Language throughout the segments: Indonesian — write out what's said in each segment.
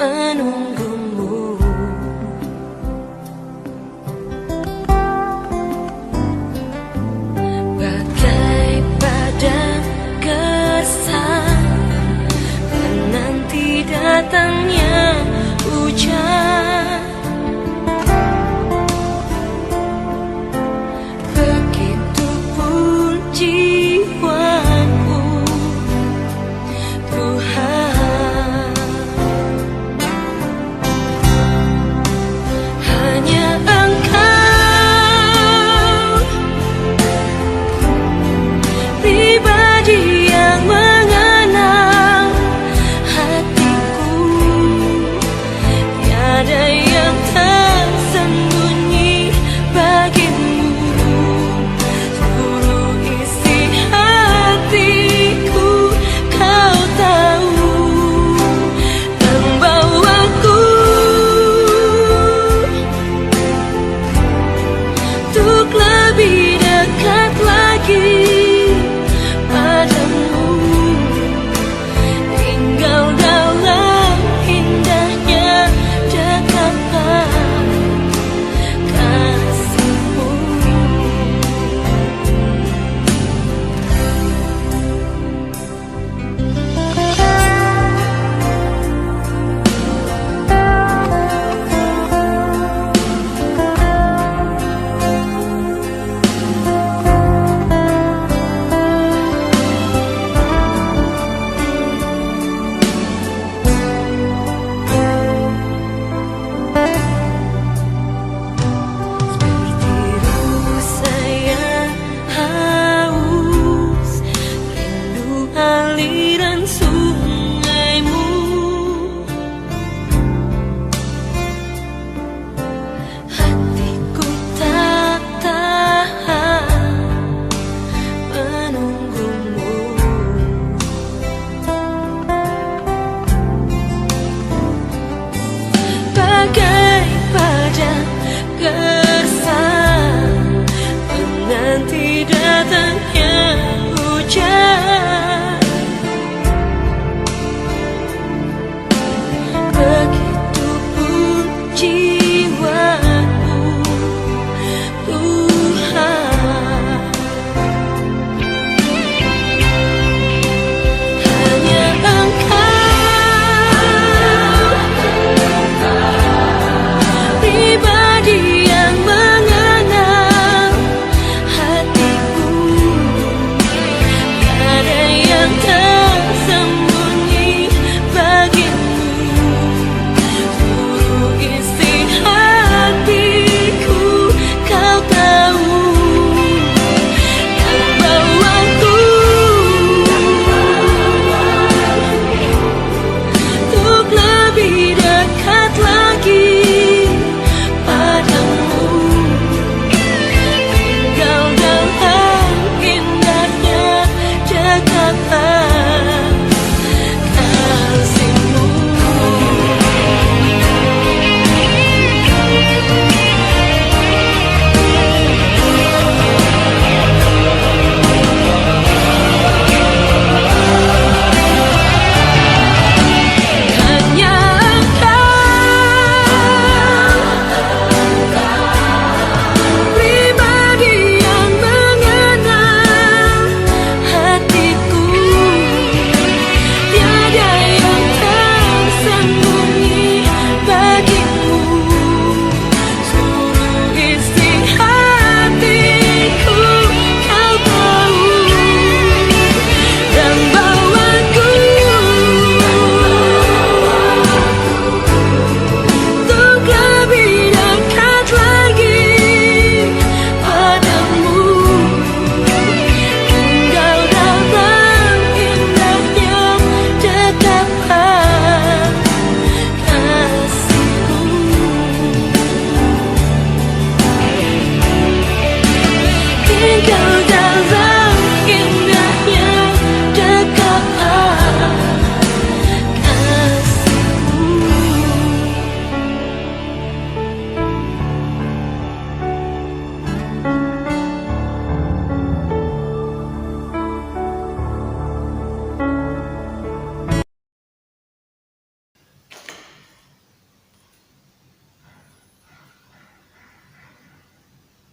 menunggumu. Bagai padang gersang menanti datangnya hujan. Begitupun jiwaku, Tuhan. Hanya Engkau, pribadi yang mengenal hatiku, yang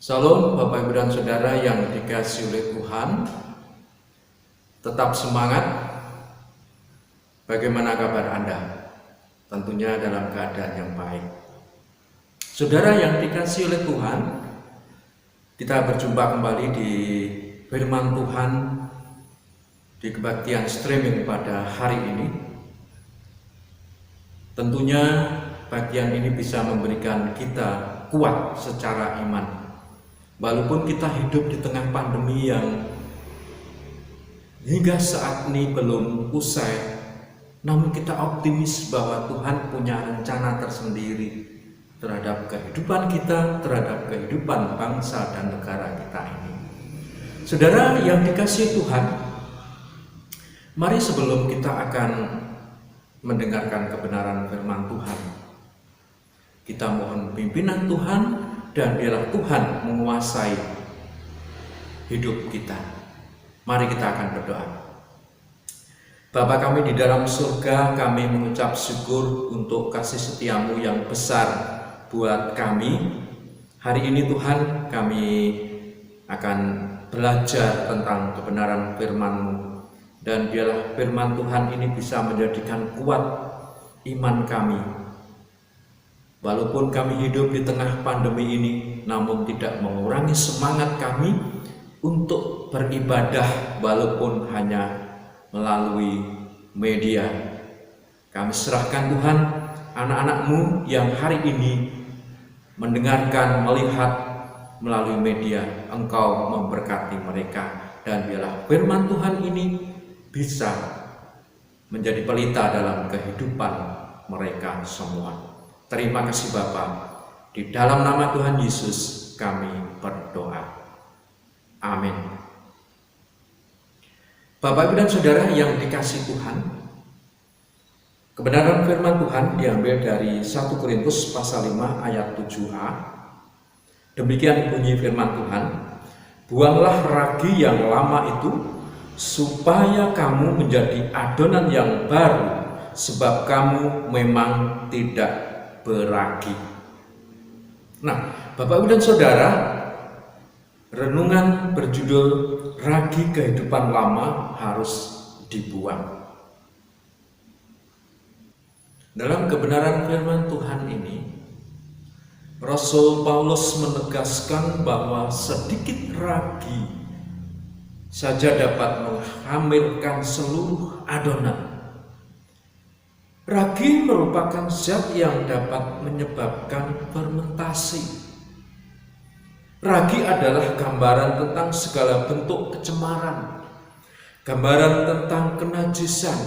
Salam Bapak Ibu dan Saudara yang dikasihi oleh Tuhan. Tetap semangat. Bagaimana kabar Anda? Tentunya dalam keadaan yang baik. Saudara yang dikasihi oleh Tuhan, kita berjumpa kembali di firman Tuhan di kebaktian streaming pada hari ini. Tentunya bagian ini bisa memberikan kita kuat secara iman. Walaupun kita hidup di tengah pandemi yang hingga saat ini belum usai, namun kita optimis bahwa Tuhan punya rencana tersendiri terhadap kehidupan kita, terhadap kehidupan bangsa dan negara kita ini. Saudara yang dikasihi Tuhan, mari sebelum kita akan mendengarkan kebenaran firman Tuhan, kita mohon pimpinan Tuhan dan biarlah Tuhan menguasai hidup kita. Mari kita akan berdoa. Bapa kami di dalam surga, kami mengucap syukur untuk kasih setiamu yang besar buat kami. Hari ini Tuhan, kami akan belajar tentang kebenaran firman-Mu, dan biarlah firman Tuhan ini bisa menjadikan kuat iman kami. Walaupun kami hidup di tengah pandemi ini, namun tidak mengurangi semangat kami untuk beribadah walaupun hanya melalui media. Kami serahkan Tuhan anak-anak-Mu yang hari ini mendengarkan, melihat melalui media. Engkau memberkati mereka, dan biarlah firman Tuhan ini bisa menjadi pelita dalam kehidupan mereka semua. Terima kasih Bapa. Di dalam nama Tuhan Yesus kami berdoa. Amin. Bapak Ibu dan Saudara yang dikasihi Tuhan, kebenaran firman Tuhan diambil dari 1 Korintus pasal 5 ayat 7a. Demikian bunyi firman Tuhan, buanglah ragi yang lama itu, supaya kamu menjadi adonan yang baru, sebab kamu memang tidak beragi. Nah, Bapak Ibu dan Saudara, renungan berjudul Ragi Kehidupan Lama Harus Dibuang. Dalam kebenaran firman Tuhan ini, Rasul Paulus menegaskan bahwa sedikit ragi saja dapat menghamilkan seluruh adonan. Ragi merupakan zat yang dapat menyebabkan fermentasi. Ragi adalah gambaran tentang segala bentuk kecemaran, gambaran tentang kenajisan,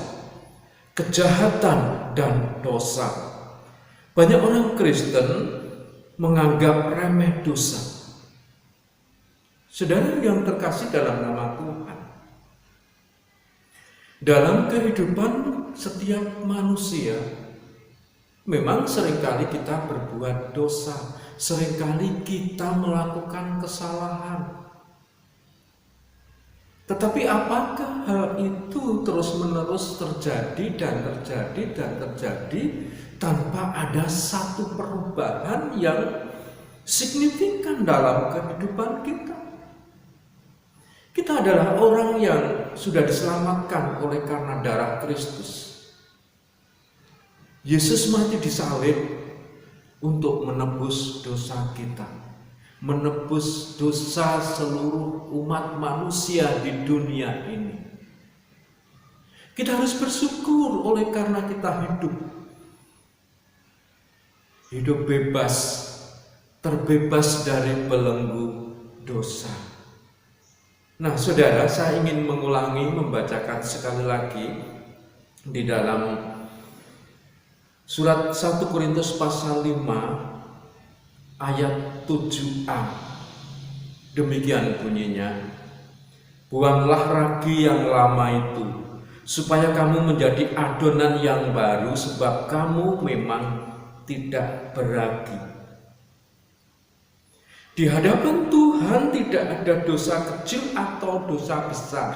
kejahatan, dan dosa. Banyak orang Kristen menganggap remeh dosa. Saudara yang terkasih dalam nama Tuhan, dalam kehidupan setiap manusia, memang seringkali kita berbuat dosa, seringkali kita melakukan kesalahan. Tetapi apakah hal itu terus-menerus terjadi dan terjadi dan terjadi tanpa ada satu perubahan yang signifikan dalam kehidupan kita? Kita adalah orang yang sudah diselamatkan oleh karena darah Kristus. Yesus mati di salib untuk menebus dosa kita, menebus dosa seluruh umat manusia di dunia ini. Kita harus bersyukur oleh karena kita hidup bebas, terbebas dari belenggu dosa. Nah, saudara, saya ingin membacakan sekali lagi di dalam surat 1 Korintus pasal 5 ayat 7a. Demikian bunyinya, buanglah ragi yang lama itu, supaya kamu menjadi adonan yang baru, sebab kamu memang tidak beragi. Di hadapan Tuhan tidak ada dosa kecil atau dosa besar.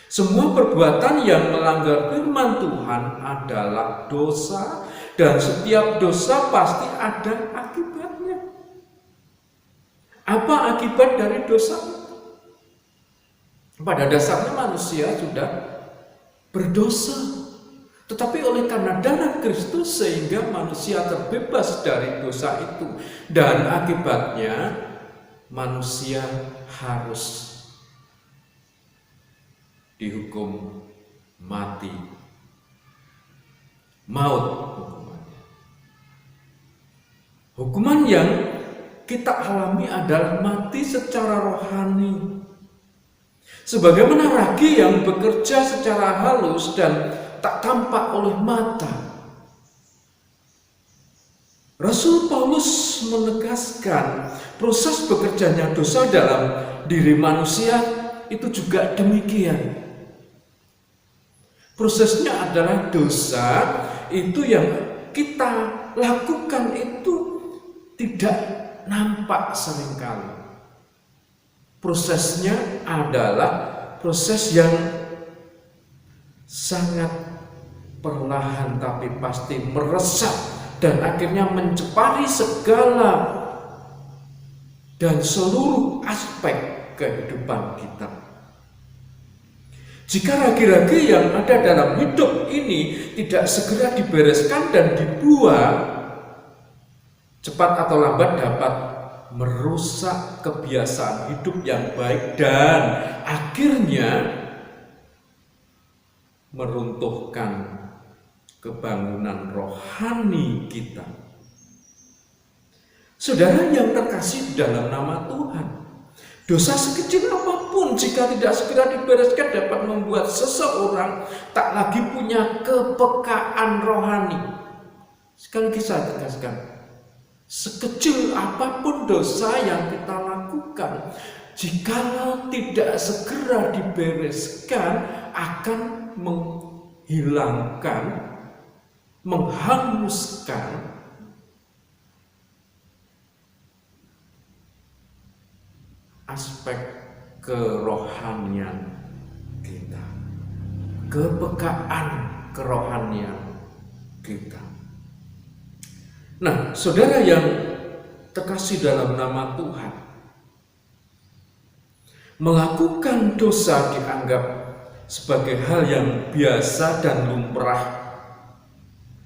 Semua perbuatan yang melanggar firman Tuhan adalah dosa, dan setiap dosa pasti ada akibatnya. Apa akibat dari dosa? Pada dasarnya manusia sudah berdosa, tetapi oleh karena darah Kristus sehingga manusia terbebas dari dosa itu, dan akibatnya manusia harus dihukum mati, maut hukumannya. Hukuman yang kita alami adalah mati secara rohani. Sebagaimana ragi yang bekerja secara halus dan tak tampak oleh mata. Rasul Paulus menegaskan proses bekerjanya dosa dalam diri manusia itu juga demikian. Prosesnya adalah dosa itu yang kita lakukan itu tidak nampak seringkali. Prosesnya adalah proses yang sangat perlahan tapi pasti meresap dan akhirnya mencepari segala dan seluruh aspek kehidupan kita. Jika ragi-ragi yang ada dalam hidup ini tidak segera dibereskan dan dibuang, cepat atau lambat dapat merusak kebiasaan hidup yang baik dan akhirnya meruntuhkan kebangunan rohani kita. Saudara yang terkasih dalam nama Tuhan, dosa sekecil apapun jika tidak segera dibereskan dapat membuat seseorang tak lagi punya kepekaan rohani. Sekali lagi saya tegaskan, sekecil apapun dosa yang kita lakukan, jikalau tidak segera dibereskan akan menghilangkan, menghanguskan aspek kerohanian kita, kepekaan kerohanian kita. Nah, saudara yang terkasih dalam nama Tuhan, melakukan dosa dianggap sebagai hal yang biasa dan lumrah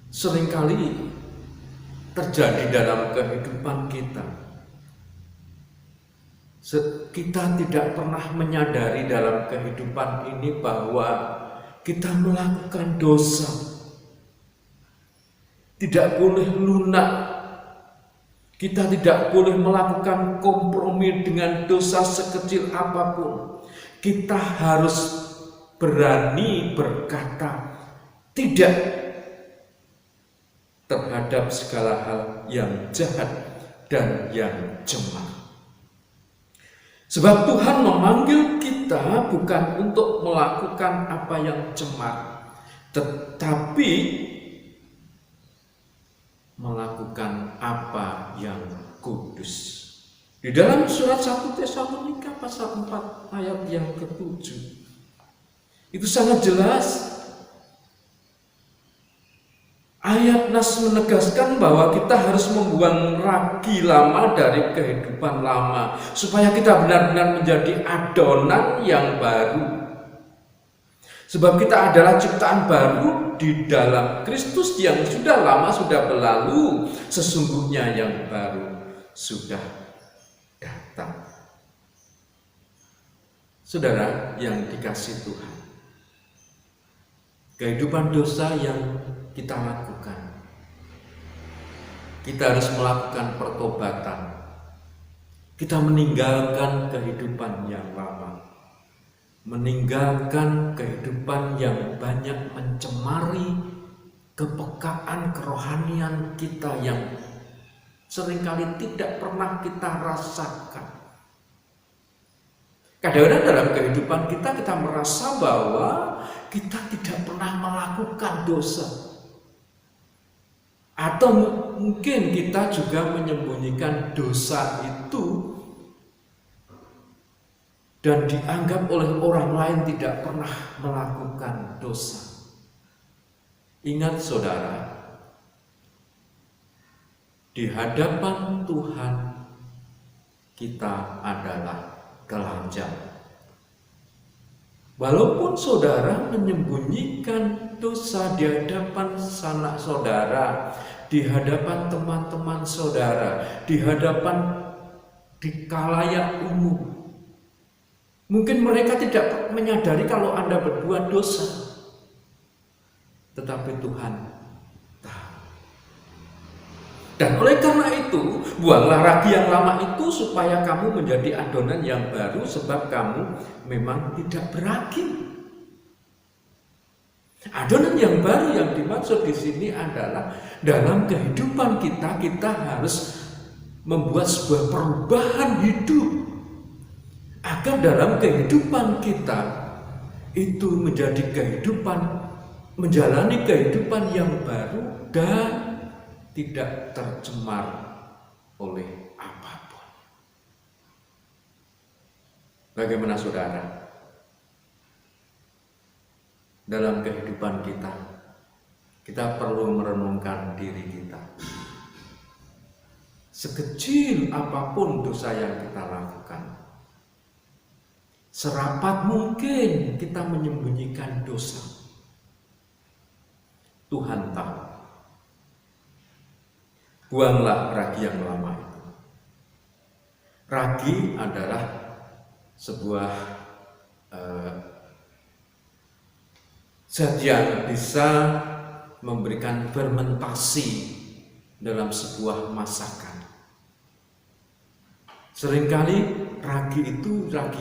seringkali terjadi dalam kehidupan kita. Kita tidak pernah menyadari dalam kehidupan ini bahwa kita melakukan dosa. Tidak boleh lunak. Kita tidak boleh melakukan kompromi dengan dosa sekecil apapun. Kita harus berani berkata tidak terhadap segala hal yang jahat dan yang cemar. Sebab Tuhan memanggil kita bukan untuk melakukan apa yang cemar, tetapi melakukan apa yang kudus. Di dalam surat 1 Tesalonika pasal 4 ayat yang ke-7 itu sangat jelas. Ayat nas menegaskan bahwa kita harus membuang ragi lama dari kehidupan lama supaya kita benar-benar menjadi adonan yang baru. Sebab kita adalah ciptaan baru di dalam Kristus yang sudah lama sudah berlalu, sesungguhnya yang baru sudah datang. Saudara yang dikasihi Tuhan, kehidupan dosa yang kita lakukan, kita harus melakukan pertobatan. Kita meninggalkan kehidupan yang lama, meninggalkan kehidupan yang banyak mencemari kepekaan kerohanian kita yang seringkali tidak pernah kita rasakan. Kadang-kadang dalam kehidupan kita merasa bahwa kita tidak pernah melakukan dosa. Atau mungkin kita juga menyembunyikan dosa itu dan dianggap oleh orang lain tidak pernah melakukan dosa. Ingat saudara, di hadapan Tuhan kita adalah telanjang. Walaupun saudara menyembunyikan dosa di hadapan sanak saudara, di hadapan teman-teman saudara, di hadapan di khalayak umum, mungkin mereka tidak menyadari kalau Anda berbuat dosa, tetapi Tuhan tahu. Dan oleh karena itu, buanglah ragi yang lama itu supaya kamu menjadi adonan yang baru, sebab kamu memang tidak beragi. Adonan yang baru yang dimaksud di sini adalah dalam kehidupan kita harus membuat sebuah perubahan hidup agar dalam kehidupan kita itu menjadi kehidupan, menjalani kehidupan yang baru dan tidak tercemar oleh apapun. Bagaimana saudara? Dalam kehidupan kita perlu merenungkan diri kita. Sekecil apapun dosa yang kita lakukan, serapat mungkin kita menyembunyikan dosa, Tuhan tahu. Buanglah ragi yang lama itu. Ragi adalah sebuah zat yang bisa memberikan fermentasi dalam sebuah masakan. Seringkali ragi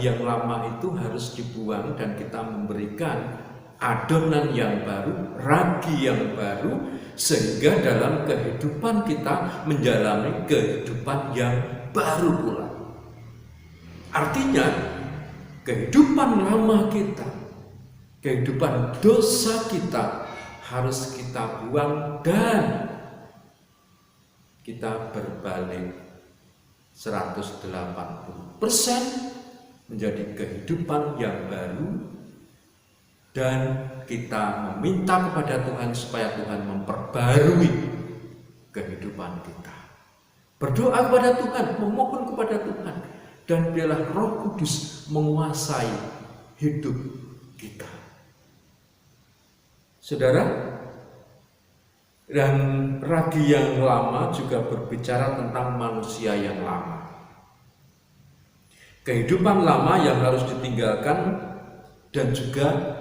yang lama itu harus dibuang dan kita memberikan adonan yang baru, ragi yang baru, sehingga dalam kehidupan kita menjalani kehidupan yang baru pula. Artinya kehidupan lama kita, kehidupan dosa kita harus kita buang dan kita berbalik 180% menjadi kehidupan yang baru, dan kita meminta kepada Tuhan supaya Tuhan memperbarui kehidupan kita. Berdoa kepada Tuhan, memohon kepada Tuhan, dan biarlah Roh Kudus menguasai hidup kita. Saudara, dan ragi yang lama juga berbicara tentang manusia yang lama. Kehidupan lama yang harus ditinggalkan dan juga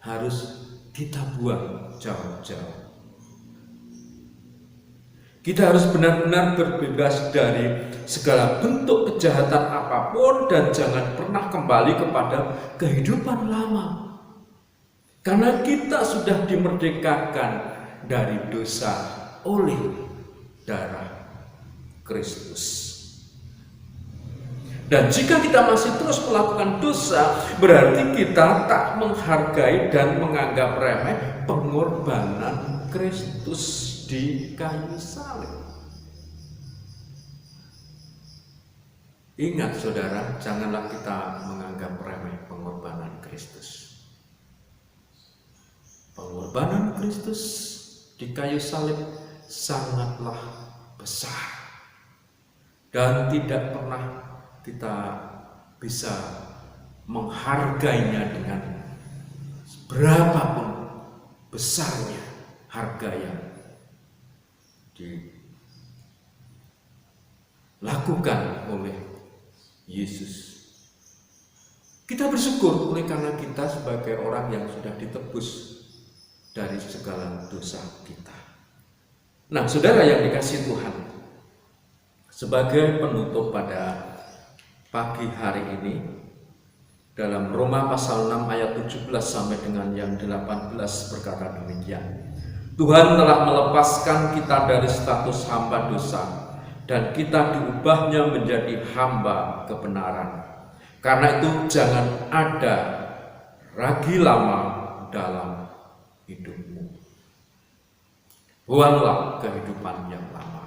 harus kita buang jauh-jauh. Kita harus benar-benar berbebas dari segala bentuk kejahatan apapun dan jangan pernah kembali kepada kehidupan lama. Karena kita sudah dimerdekakan dari dosa oleh darah Kristus. Dan jika kita masih terus melakukan dosa, berarti kita tak menghargai dan menganggap remeh pengorbanan Kristus di kayu salib. Ingat saudara, janganlah kita menganggap remeh pengorbanan Kristus. Pengorbanan Kristus di kayu salib sangatlah besar dan tidak pernah kita bisa menghargainya dengan berapapun besarnya harga yang dilakukan oleh Yesus. Kita bersyukur oleh karena kita sebagai orang yang sudah ditebus dari segala dosa kita. Nah, saudara yang dikasihi Tuhan, sebagai penutup pada pagi hari ini, dalam Roma pasal 6 ayat 17 sampai dengan yang 18 berkata demikian. Tuhan telah melepaskan kita dari status hamba dosa dan kita diubahnya menjadi hamba kebenaran. Karena itu jangan ada ragi lama dalam hidupmu. Buanglah kehidupan yang lama.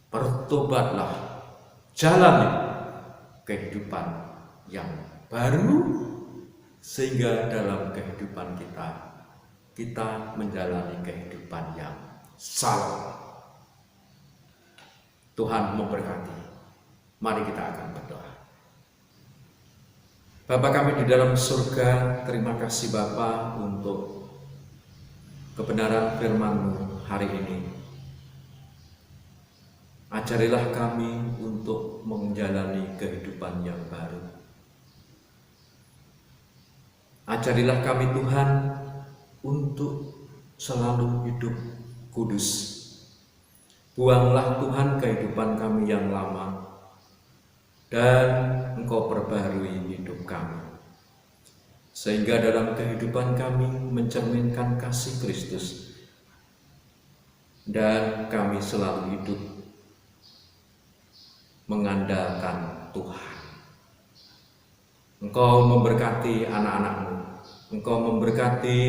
Bertobatlah. Jalani kehidupan yang baru sehingga dalam kehidupan kita menjalani kehidupan yang salah. Tuhan memberkati. Mari kita akan berdoa. Bapa kami di dalam surga, terima kasih Bapa untuk kebenaran firman-Mu hari ini. Ajarilah kami untuk menjalani kehidupan yang baru. Ajarilah kami Tuhan untuk selalu hidup kudus. Buanglah Tuhan kehidupan kami yang lama dan Engkau perbaharui hidup kami. Sehingga dalam kehidupan kami mencerminkan kasih Kristus dan kami selalu hidup mengandalkan Tuhan. Engkau memberkati anak-anak-Mu, Engkau memberkati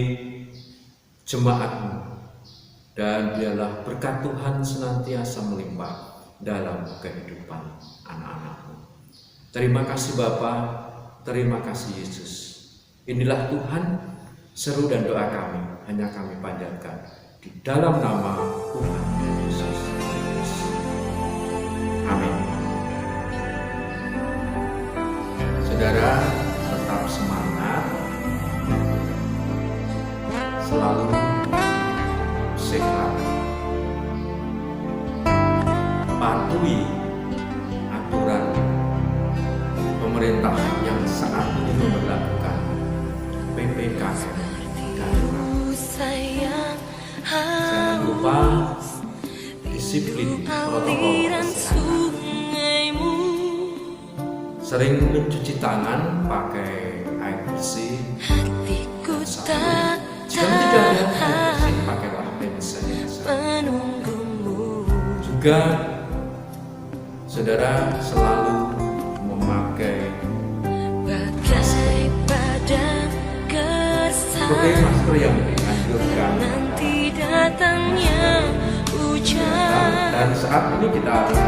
jemaat-Mu, dan biarlah berkat Tuhan senantiasa melimpah dalam kehidupan anak-anak-Mu. Terima kasih Bapa, terima kasih Yesus. Inilah Tuhan, seru dan doa kami hanya kami panjatkan di dalam nama Tuhan Yesus Kristus. Amin. Saudara, tetap semangat, selalu sehat, patuhi aturan pemerintah yang saat ini memperlakukan PPKM darurat. Jangan lupa disiplin protokol kesehatan. Sering mencuci tangan pakai air bersih dan sabun. Jika tidak ada air bersih, pakailah hand sanitizer. Juga saudara selalu memakai masker yang dianjurkan. Nanti datangnya hujan. Dan saat ini kita harus